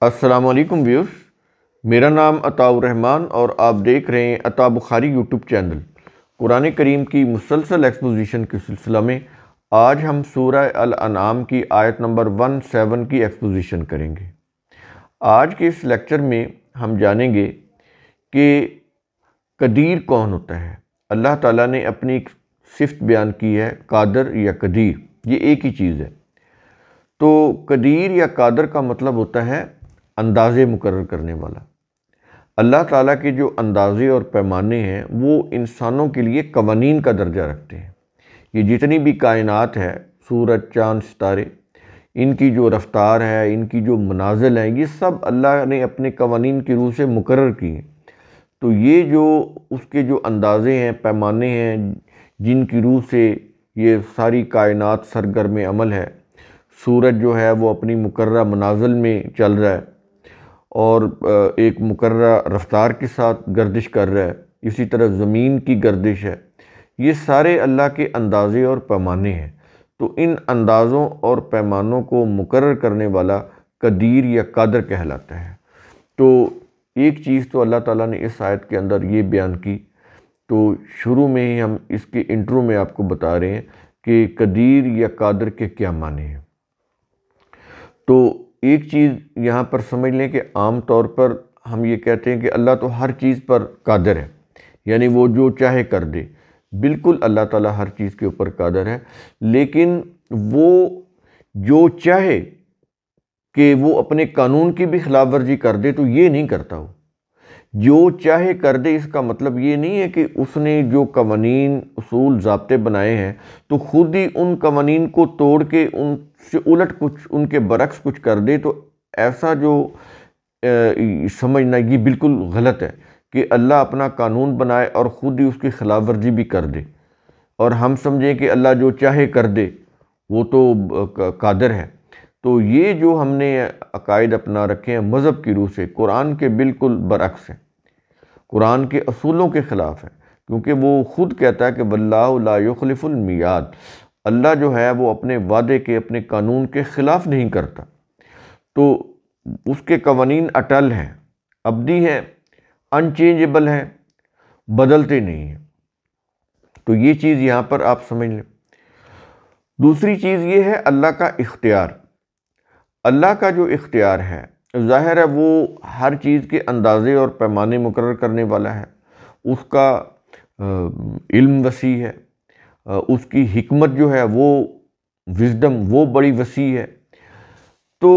السلام علیکم ویورز، میرا نام عطاء الرحمن اور آپ دیکھ رہے ہیں عطاء بخاری یوٹیوب چینل۔ قرآن کریم کی مسلسل ایکسپوزیشن کے سلسلہ میں آج ہم سورہ الانعام کی آیت نمبر 17 کی ایکسپوزیشن کریں گے۔ آج کے اس لیکچر میں ہم جانیں گے کہ قدیر کون ہوتا ہے۔ اللہ تعالیٰ نے اپنی ایک صفت بیان کی ہے، قادر یا قدیر، یہ ایک ہی چیز ہے۔ تو قدیر یا قادر کا مطلب ہوتا ہے اندازے مقرر کرنے والا۔ اللہ تعالیٰ کے جو اندازے اور پیمانے ہیں وہ انسانوں کے لیے قوانین کا درجہ رکھتے ہیں۔ یہ جتنی بھی کائنات ہے، سورج، چاند، ستارے، ان کی جو رفتار ہے، ان کی جو منازل ہیں، یہ سب اللہ نے اپنے قوانین کی روح سے مقرر کی ہیں۔ تو یہ جو اس کے جو اندازے ہیں، پیمانے ہیں، جن کی روح سے یہ ساری کائنات سرگرم عمل ہے۔ سورج جو ہے وہ اپنی مقررہ منازل میں چل رہا ہے اور ایک مقررہ رفتار کے ساتھ گردش کر رہا ہے، اسی طرح زمین کی گردش ہے۔ یہ سارے اللہ کے اندازے اور پیمانے ہیں۔ تو ان اندازوں اور پیمانوں کو مقرر کرنے والا قدیر یا قادر کہلاتا ہے۔ تو ایک چیز تو اللہ تعالیٰ نے اس آیت کے اندر یہ بیان کی، تو شروع میں ہی ہم اس کے انٹرو میں آپ کو بتا رہے ہیں کہ قدیر یا قادر کے کیا معنی ہیں۔ تو ایک چیز یہاں پر سمجھ لیں کہ عام طور پر ہم یہ کہتے ہیں کہ اللہ تو ہر چیز پر قادر ہے، یعنی وہ جو چاہے کر دے۔ بالکل اللہ تعالیٰ ہر چیز کے اوپر قادر ہے، لیکن وہ جو چاہے کہ وہ اپنے قانون کی بھی خلاف ورزی کر دے تو یہ نہیں کرتا۔ وہ جو چاہے کر دے، اس کا مطلب یہ نہیں ہے کہ اس نے جو قوانین، اصول، ضابطے بنائے ہیں تو خود ہی ان قوانین کو توڑ کے ان سے الٹ کچھ، ان کے برعکس کچھ کر دے۔ تو ایسا جو سمجھنا یہ بالکل غلط ہے کہ اللہ اپنا قانون بنائے اور خود ہی اس کی خلاف ورزی بھی کر دے، اور ہم سمجھیں کہ اللہ جو چاہے کر دے وہ تو قادر ہے۔ تو یہ جو ہم نے عقائد اپنا رکھے ہیں مذہب کی روح سے، قرآن کے بالکل برعکس ہیں، قرآن کے اصولوں کے خلاف ہے، کیونکہ وہ خود کہتا ہے کہ واللہ لا یخلف المیعاد، اللہ جو ہے وہ اپنے وعدے کے، اپنے قانون کے خلاف نہیں کرتا۔ تو اس کے قوانین اٹل ہیں، ابدی ہیں، انچینجبل ہیں، بدلتے نہیں ہیں۔ تو یہ چیز یہاں پر آپ سمجھ لیں۔ دوسری چیز یہ ہے اللہ کا اختیار۔ اللہ کا جو اختیار ہے، ظاہر ہے وہ ہر چیز کے اندازے اور پیمانے مقرر کرنے والا ہے۔ اس کا علم وسیع ہے، اس کی حکمت جو ہے وہ وزڈم وہ بڑی وسیع ہے۔ تو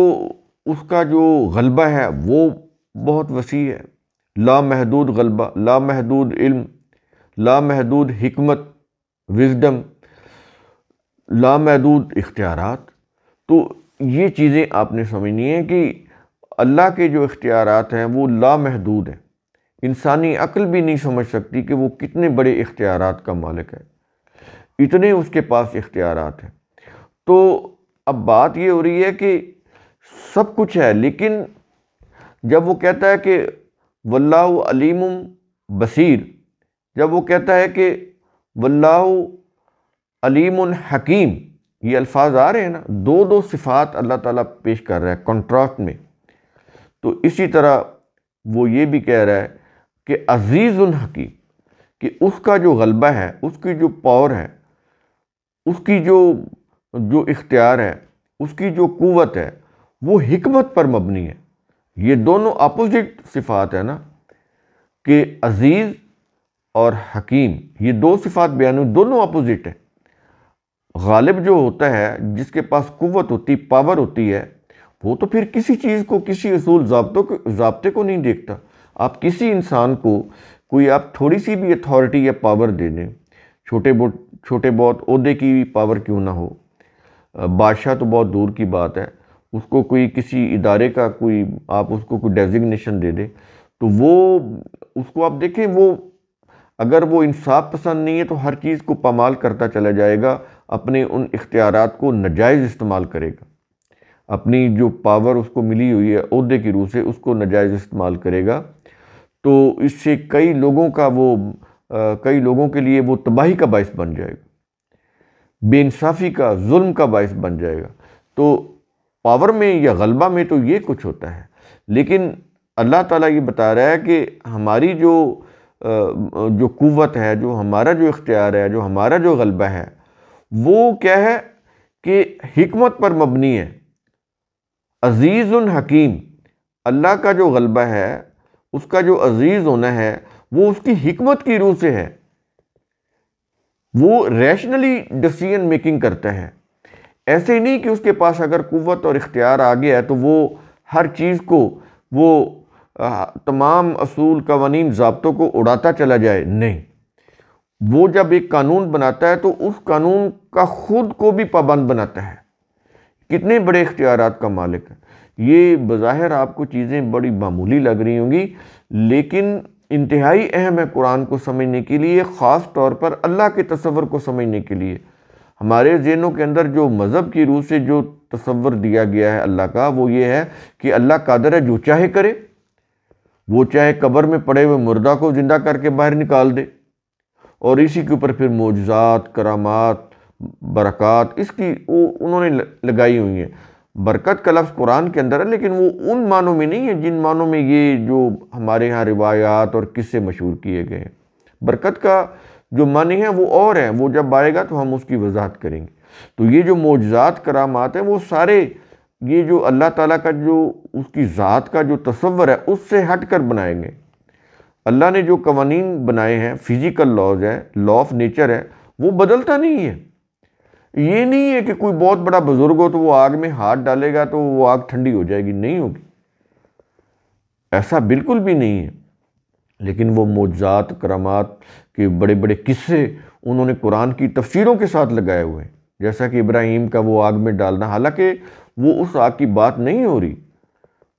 اس کا جو غلبہ ہے وہ بہت وسیع ہے، لامحدود غلبہ، لامحدود علم، لامحدود حکمت، وزڈم، لامحدود اختیارات۔ تو یہ چیزیں آپ نے سمجھنی ہیں کہ اللہ کے جو اختیارات ہیں وہ لامحدود ہیں۔ انسانی عقل بھی نہیں سمجھ سکتی کہ وہ کتنے بڑے اختیارات کا مالک ہے، اتنے اس کے پاس اختیارات ہیں۔ تو اب بات یہ ہو رہی ہے کہ سب کچھ ہے، لیکن جب وہ کہتا ہے کہ واللہ علیم بصیر، جب وہ کہتا ہے کہ واللہ علیم حکیم، یہ الفاظ آ رہے ہیں نا، دو صفات اللہ تعالیٰ پیش کر رہا ہے کنٹراسٹ میں۔ تو اسی طرح وہ یہ بھی کہہ رہا ہے کہ عزیز حکیم، کہ اس کا جو غلبہ ہے، اس کی جو پاور ہے، اس کی جو اختیار ہے، اس کی جو قوت ہے، وہ حکمت پر مبنی ہے۔ یہ دونوں اپوزٹ صفات ہیں نا، کہ عزیز اور حکیم، یہ دو صفات بیان ہوئی، دونوں اپوزٹ ہیں۔ غالب جو ہوتا ہے، جس کے پاس قوت ہوتی، پاور ہوتی ہے، وہ تو پھر کسی چیز کو، کسی اصول ضابطے کو نہیں دیکھتا۔ آپ کسی انسان کو کوئی آپ تھوڑی سی بھی اتھارٹی یا پاور دے دیں، چھوٹے بہت عہدے کی بھی پاور کیوں نہ ہو، بادشاہ تو بہت دور کی بات ہے، اس کو کوئی کسی ادارے کا کوئی آپ اس کو کوئی ڈیزگنیشن دے دیں، تو وہ اس کو آپ دیکھیں، وہ اگر وہ انصاف پسند نہیں ہے تو ہر چیز کو پامال کرتا چلا جائے گا، اپنے ان اختیارات کو ناجائز استعمال کرے گا، اپنی جو پاور اس کو ملی ہوئی ہے عہدے کی روح سے، اس کو ناجائز استعمال کرے گا۔ تو اس سے کئی لوگوں کے لیے وہ تباہی کا باعث بن جائے گا، بے انصافی کا، ظلم کا باعث بن جائے گا۔ تو پاور میں یا غلبہ میں تو یہ کچھ ہوتا ہے، لیکن اللہ تعالیٰ یہ بتا رہا ہے کہ ہماری جو قوت ہے، جو ہمارا جو اختیار ہے، جو ہمارا جو غلبہ ہے، وہ کیا ہے کہ حکمت پر مبنی ہے۔ عزیز حکیم، اللہ کا جو غلبہ ہے، اس کا جو عزیز ہونا ہے، وہ اس کی حکمت کی روح سے ہے۔ وہ ریشنلی ڈیسیژن میکنگ کرتا ہے، ایسے ہی نہیں کہ اس کے پاس اگر قوت اور اختیار آ گیا ہے تو وہ ہر چیز کو، وہ تمام اصول، قوانین، ضابطوں کو اڑاتا چلا جائے۔ نہیں، وہ جب ایک قانون بناتا ہے تو اس قانون کا خود کو بھی پابند بناتا ہے۔ کتنے بڑے اختیارات کا مالک ہے۔ یہ بظاہر آپ کو چیزیں بڑی معمولی لگ رہی ہوں گی، لیکن انتہائی اہم ہے قرآن کو سمجھنے کے لیے، خاص طور پر اللہ کے تصور کو سمجھنے کے لیے۔ ہمارے ذہنوں کے اندر جو مذہب کی روح سے جو تصور دیا گیا ہے اللہ کا، وہ یہ ہے کہ اللہ قادر ہے جو چاہے کرے۔ وہ چاہے قبر میں پڑے ہوئے مردہ کو زندہ کر کے باہر نکال دے، اور اسی کے اوپر پھر معجزات، کرامات، برکات اس کی انہوں نے لگائی ہوئی ہیں۔ برکت کا لفظ قرآن کے اندر ہے، لیکن وہ ان معنوں میں نہیں ہے جن معنوں میں یہ جو ہمارے ہاں روایات اور قصے مشہور کیے گئے ہیں۔ برکت کا جو معنی ہے وہ اور ہیں، وہ جب آئے گا تو ہم اس کی وضاحت کریں گے۔ تو یہ جو معجزات، کرامات ہیں، وہ سارے یہ جو اللہ تعالیٰ کا جو اس کی ذات کا جو تصور ہے اس سے ہٹ کر بنائے گے۔ اللہ نے جو قوانین بنائے ہیں، فزیکل لاز ہے، لا آف نیچر ہے، وہ بدلتا نہیں ہے۔ یہ نہیں ہے کہ کوئی بہت بڑا بزرگ ہو تو وہ آگ میں ہاتھ ڈالے گا تو وہ آگ ٹھنڈی ہو جائے گی، نہیں ہوگی، ایسا بالکل بھی نہیں ہے۔ لیکن وہ معجزات، کرامات کے بڑے بڑے قصے انہوں نے قرآن کی تفسیروں کے ساتھ لگائے ہوئے ہیں، جیسا کہ ابراہیم کا وہ آگ میں ڈالنا، حالانکہ وہ اس آگ کی بات نہیں ہو رہی،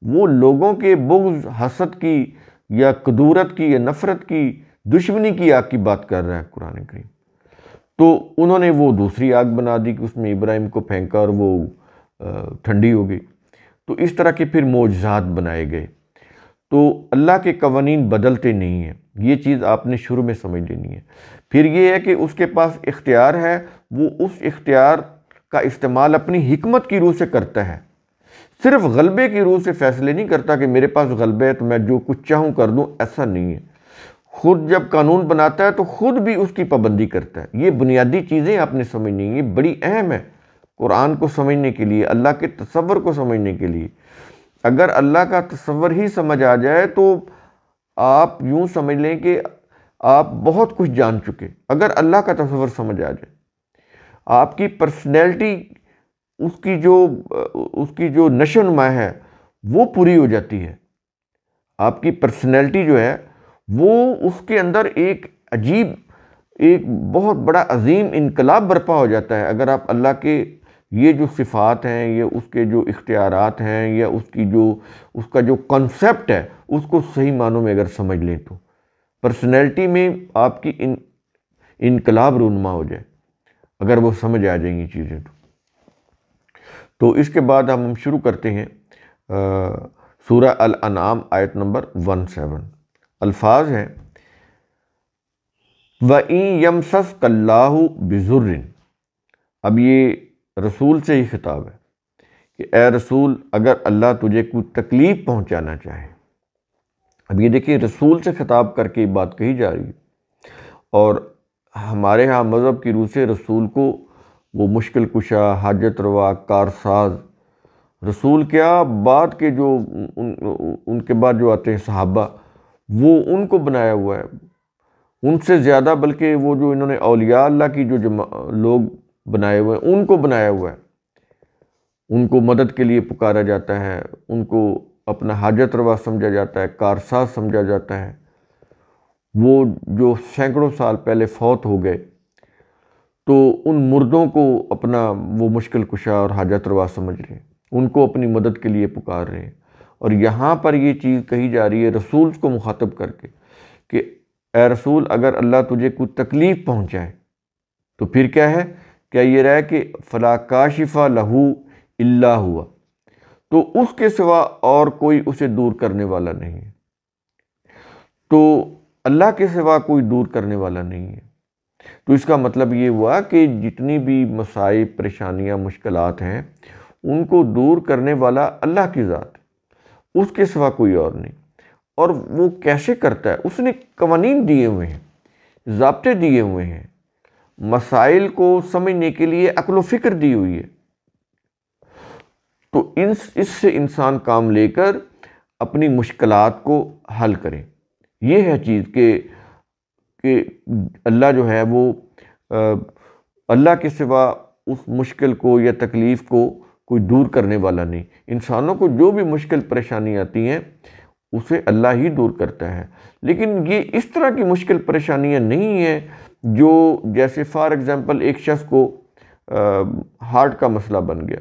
وہ لوگوں کے بغض، حسد کی یا کدورت کی یا نفرت کی، دشمنی کی آگ کی بات کر رہا ہے قرآن کریم۔ تو انہوں نے وہ دوسری آگ بنا دی کہ اس میں ابراہیم کو پھینکا اور وہ ٹھنڈی ہو گئی۔ تو اس طرح کے پھر معجزات بنائے گئے۔ تو اللہ کے قوانین بدلتے نہیں ہیں، یہ چیز آپ نے شروع میں سمجھ لینی ہے۔ پھر یہ ہے کہ اس کے پاس اختیار ہے، وہ اس اختیار کا استعمال اپنی حکمت کی روح سے کرتا ہے، صرف غلبے کی روح سے فیصلے نہیں کرتا کہ میرے پاس غلبہ ہے تو میں جو کچھ چاہوں کر دوں، ایسا نہیں ہے۔ خود جب قانون بناتا ہے تو خود بھی اس کی پابندی کرتا ہے۔ یہ بنیادی چیزیں آپ نے سمجھنی ہیں، یہ بڑی اہم ہے قرآن کو سمجھنے کے لیے، اللہ کے تصور کو سمجھنے کے لیے۔ اگر اللہ کا تصور ہی سمجھ آ جائے تو آپ یوں سمجھ لیں کہ آپ بہت کچھ جان چکے۔ اگر اللہ کا تصور سمجھ آ جائے، آپ کی پرسنالٹی، اس کی جو نشو و نما ہے وہ پوری ہو جاتی ہے۔ آپ کی پرسنالٹی جو ہے وہ اس کے اندر ایک عجیب، ایک بہت بڑا عظیم انقلاب برپا ہو جاتا ہے اگر آپ اللہ کے یہ جو صفات ہیں، یہ اس کے جو اختیارات ہیں، یا اس کا جو کنسیپٹ ہے اس کو صحیح معنوں میں اگر سمجھ لیں تو پرسنالٹی میں آپ کی انقلاب رونما ہو جائے اگر وہ سمجھ آ جائیں گی چیزیں تو اس کے بعد ہم شروع کرتے ہیں سورہ الانعام آیت نمبر 17۔ الفاظ ہیں وَإِن يَمْسَسْكَ اللَّهُ بِضُرٍّ۔ اب یہ رسول سے ہی خطاب ہے کہ اے رسول، اگر اللہ تجھے کوئی تکلیف پہنچانا چاہے، اب یہ دیکھیں رسول سے خطاب کر کے یہ بات کہی جا رہی ہے، اور ہمارے ہاں مذہب کی روح سے رسول کو وہ مشکل کشا، حاجت روا، کارساز، رسول کیا بعد کے جو ان کے بعد جو آتے ہیں صحابہ، وہ ان کو بنایا ہوا ہے، ان سے زیادہ بلکہ وہ جو انہوں نے اولیاء اللہ کی جو لوگ بنائے ہوئے ہیں ان کو بنایا ہوا ہے۔ ان کو مدد کے لیے پکارا جاتا ہے، ان کو اپنا حاجت روا سمجھا جاتا ہے، کارساز سمجھا جاتا ہے۔ وہ جو سینکڑوں سال پہلے فوت ہو گئے تو ان مردوں کو اپنا وہ مشکل کشا اور حاجت روا سمجھ رہے ہیں، ان کو اپنی مدد کے لیے پکار رہے ہیں۔ اور یہاں پر یہ چیز کہی جا رہی ہے رسول کو مخاطب کر کے کہ اے رسول، اگر اللہ تجھے کوئی تکلیف پہنچائے تو پھر کیا ہے، کیا یہ رہا کہ فلا کاشف لہ الا ہوا، تو اس کے سوا اور کوئی اسے دور کرنے والا نہیں ہے۔ تو اللہ کے سوا کوئی دور کرنے والا نہیں ہے۔ تو اس کا مطلب یہ ہوا کہ جتنی بھی مصائب، پریشانیاں، مشکلات ہیں، ان کو دور کرنے والا اللہ کی ذات ہے۔ اس کے سوا کوئی اور نہیں۔ اور وہ کیسے کرتا ہے؟ اس نے قوانین دیے ہوئے ہیں، ضابطے دیے ہوئے ہیں، مسائل کو سمجھنے کے لیے عقل و فکر دی ہوئی ہے۔ تو اس سے انسان کام لے کر اپنی مشکلات کو حل کرے۔ یہ ہے چیز کہ اللہ جو ہے وہ اللہ کے سوا اس مشکل کو یا تکلیف کو کوئی دور کرنے والا نہیں۔ انسانوں کو جو بھی مشکل پریشانی آتی ہیں اسے اللہ ہی دور کرتا ہے، لیکن یہ اس طرح کی مشکل پریشانیاں نہیں ہیں جو جیسے فار ایگزامپل ایک شخص کو ہارٹ کا مسئلہ بن گیا،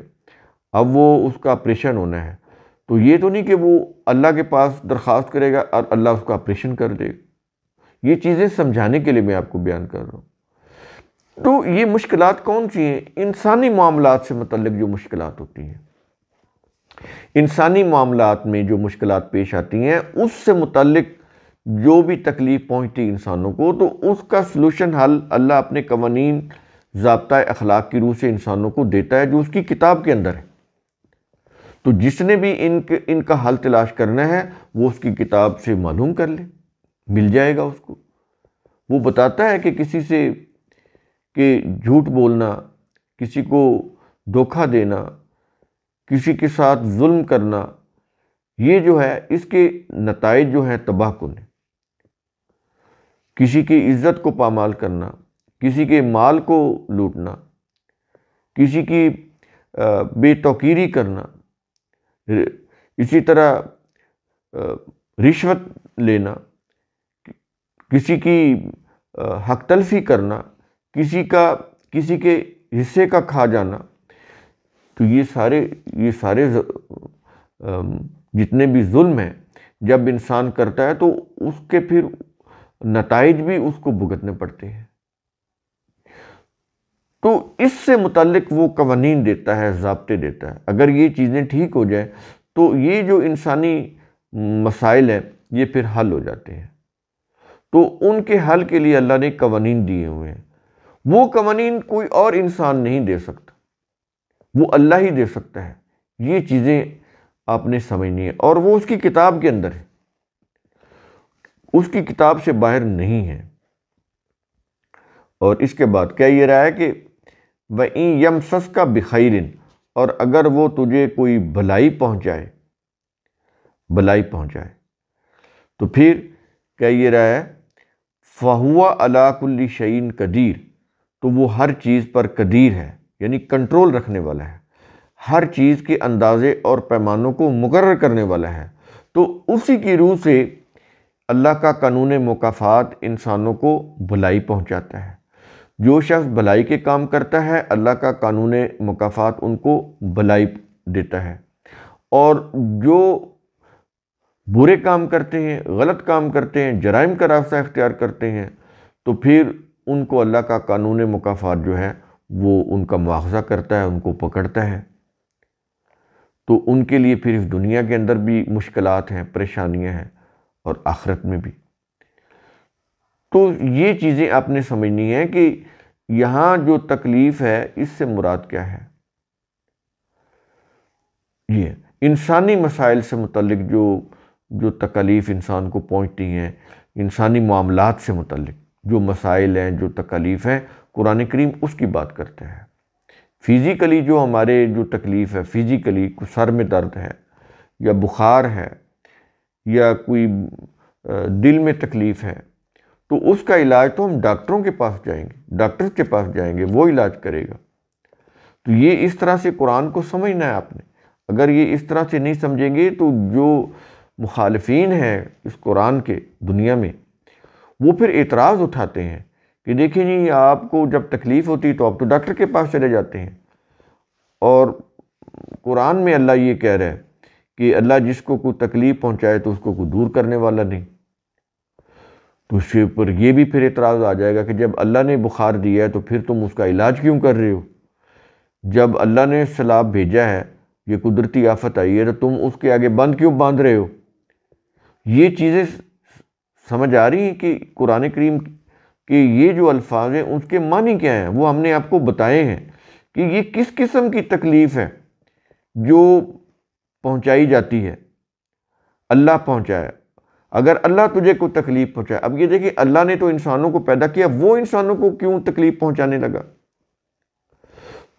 اب وہ اس کا آپریشن ہونا ہے، تو یہ تو نہیں کہ وہ اللہ کے پاس درخواست کرے گا اور اللہ اس کا آپریشن کر دے گا۔ یہ چیزیں سمجھانے کے لیے میں آپ کو بیان کر رہا ہوں۔ تو یہ مشکلات کون سی ہیں؟ انسانی معاملات سے متعلق جو مشکلات ہوتی ہیں، انسانی معاملات میں جو مشکلات پیش آتی ہیں اس سے متعلق جو بھی تکلیف پہنچتی انسانوں کو، تو اس کا سلوشن حل اللہ اپنے قوانین، ضابطۂ اخلاق کی روح سے انسانوں کو دیتا ہے جو اس کی کتاب کے اندر ہے۔ تو جس نے بھی ان کا حل تلاش کرنا ہے وہ اس کی کتاب سے معلوم کر لے، مل جائے گا اس کو۔ وہ بتاتا ہے کہ کسی سے کہ جھوٹ بولنا، کسی کو دھوکہ دینا، کسی کے ساتھ ظلم کرنا، یہ جو ہے اس کے نتائج جو ہیں تباہ کن ہیں۔ کسی کی عزت کو پامال کرنا، کسی کے مال کو لوٹنا، کسی کی بے توقیری کرنا، اسی طرح رشوت لینا، کسی کی حق تلفی کرنا، کسی کے حصے کا کھا جانا، تو یہ سارے جتنے بھی ظلم ہیں جب انسان کرتا ہے تو اس کے پھر نتائج بھی اس کو بھگتنے پڑتے ہیں۔ تو اس سے متعلق وہ قوانین دیتا ہے، ضابطے دیتا ہے۔ اگر یہ چیزیں ٹھیک ہو جائیں تو یہ جو انسانی مسائل ہیں یہ پھر حل ہو جاتے ہیں۔ تو ان کے حل کے لیے اللہ نے قوانین دیے ہوئے ہیں۔ وہ قوانین کوئی اور انسان نہیں دے سکتا، وہ اللہ ہی دے سکتا ہے۔ یہ چیزیں آپ نے سمجھنی ہے، اور وہ اس کی کتاب کے اندر ہے، اس کی کتاب سے باہر نہیں ہے۔ اور اس کے بعد کیا یہ رہا ہے کہ وَإِن يَمْسَسْكَ بِخَيْرٍ، اور اگر وہ تجھے کوئی بھلائی پہنچائے تو پھر کیا یہ رہا ہے فَهُوَ عَلَىٰ كُلِّ شَيْءٍ قَدِيرٌ، تو وہ ہر چیز پر قدیر ہے، یعنی کنٹرول رکھنے والا ہے، ہر چیز کے اندازے اور پیمانوں کو مقرر کرنے والا ہے۔ تو اسی کی روح سے اللہ کا قانون مکافات انسانوں کو بھلائی پہنچاتا ہے۔ جو شخص بھلائی کے کام کرتا ہے اللہ کا قانون مکافات ان کو بھلائی دیتا ہے، اور جو برے کام کرتے ہیں، غلط کام کرتے ہیں، جرائم کا راستہ اختیار کرتے ہیں، تو پھر ان کو اللہ کا قانون مکافات جو ہے وہ ان کا مواخذہ کرتا ہے، ان کو پکڑتا ہے۔ تو ان کے لیے پھر اس دنیا کے اندر بھی مشکلات ہیں، پریشانیاں ہیں، اور آخرت میں بھی۔ تو یہ چیزیں آپ نے سمجھنی ہے کہ یہاں جو تکلیف ہے اس سے مراد کیا ہے۔ یہ انسانی مسائل سے متعلق جو تکالیف انسان کو پہنچتی ہیں، انسانی معاملات سے متعلق جو مسائل ہیں، جو تکالیف ہیں، قرآن کریم اس کی بات کرتا ہے۔ فزیکلی جو ہمارے جو تکلیف ہے، فزیکلی کوئی سر میں درد ہے یا بخار ہے یا کوئی دل میں تکلیف ہے، تو اس کا علاج تو ہم ڈاکٹروں کے پاس جائیں گے، ڈاکٹر کے پاس جائیں گے، وہ علاج کرے گا۔ تو یہ اس طرح سے قرآن کو سمجھنا ہے آپ نے۔ اگر یہ اس طرح سے نہیں سمجھیں گے تو جو مخالفین ہیں اس قرآن کے دنیا میں، وہ پھر اعتراض اٹھاتے ہیں کہ دیکھیں جی آپ کو جب تکلیف ہوتی تو آپ تو ڈاکٹر کے پاس چلے جاتے ہیں، اور قرآن میں اللہ یہ کہہ رہا ہے کہ اللہ جس کو کوئی تکلیف پہنچائے تو اس کو کوئی دور کرنے والا نہیں۔ تو اس کے اوپر یہ بھی پھر اعتراض آ جائے گا کہ جب اللہ نے بخار دیا ہے تو پھر تم اس کا علاج کیوں کر رہے ہو؟ جب اللہ نے سیلاب بھیجا ہے، یہ قدرتی آفت آئی ہے، تو تم اس کے آگے بند کیوں باندھ رہے ہو؟ یہ چیزیں سمجھ آ رہی ہیں کہ قرآن کریم کے یہ جو الفاظ ہیں اس کے معنی کیا ہیں، وہ ہم نے آپ کو بتائے ہیں کہ یہ کس قسم کی تکلیف ہے جو پہنچائی جاتی ہے۔ اللہ پہنچائے، اگر اللہ تجھے کوئی تکلیف پہنچائے، اب یہ دیکھیں اللہ نے تو انسانوں کو پیدا کیا، وہ انسانوں کو کیوں تکلیف پہنچانے لگا؟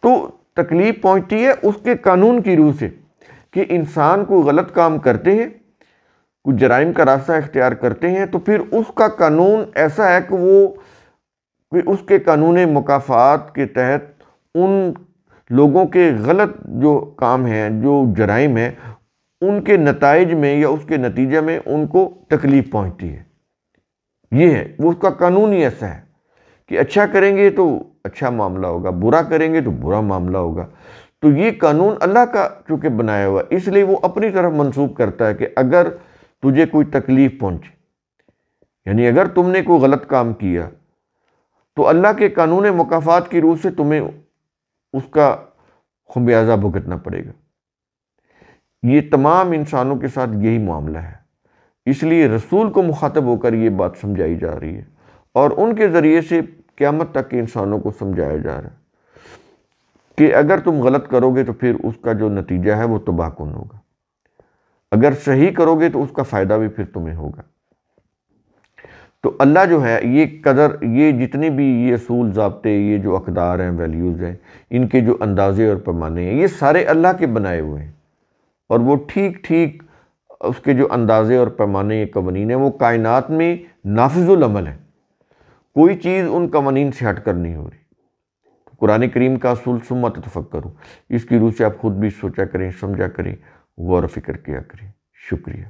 تو تکلیف پہنچتی ہے اس کے قانون کی روح سے کہ انسان کو غلط کام کرتے ہیں، کچھ جرائم کا راستہ اختیار کرتے ہیں، تو پھر اس کا قانون ایسا ہے کہ اس کے قانون مکافات کے تحت ان لوگوں کے غلط جو کام ہیں، جو جرائم ہیں، ان کے نتائج میں یا اس کے نتیجے میں ان کو تکلیف پہنچتی ہے۔ یہ ہے، وہ اس کا قانون ہی ایسا ہے کہ اچھا کریں گے تو اچھا معاملہ ہوگا، برا کریں گے تو برا معاملہ ہوگا۔ تو یہ قانون اللہ کا چونکہ بنایا ہوا، اس لیے وہ اپنی طرف منسوب کرتا ہے کہ اگر تجھے کوئی تکلیف پہنچے، یعنی اگر تم نے کوئی غلط کام کیا، تو اللہ کے قانون مکافات کی روح سے تمہیں اس کا خمیازہ بھگتنا پڑے گا۔ یہ تمام انسانوں کے ساتھ یہی معاملہ ہے، اس لیے رسول کو مخاطب ہو کر یہ بات سمجھائی جا رہی ہے، اور ان کے ذریعے سے قیامت تک کے انسانوں کو سمجھایا جا رہا ہے کہ اگر تم غلط کرو گے تو پھر اس کا جو نتیجہ ہے وہ تباہ کن ہوگا، اگر صحیح کرو گے تو اس کا فائدہ بھی پھر تمہیں ہوگا۔ تو اللہ جو ہے یہ قدر، یہ جتنے بھی یہ اصول، ضابطے، یہ جو اقدار ہیں، ویلیوز ہیں، ان کے جو اندازے اور پیمانے ہیں، یہ سارے اللہ کے بنائے ہوئے ہیں، اور وہ ٹھیک ٹھیک اس کے جو اندازے اور پیمانے، قوانین ہیں، وہ کائنات میں نافذ العمل ہے، کوئی چیز ان قوانین سے ہٹ کر نہیں ہو رہی۔ قرآن کریم کا اصول ثم تفکروا، اس کی روح سے آپ خود بھی سوچا کریں، سمجھا کریں، غور و فکر کیا کریں۔ شکریہ۔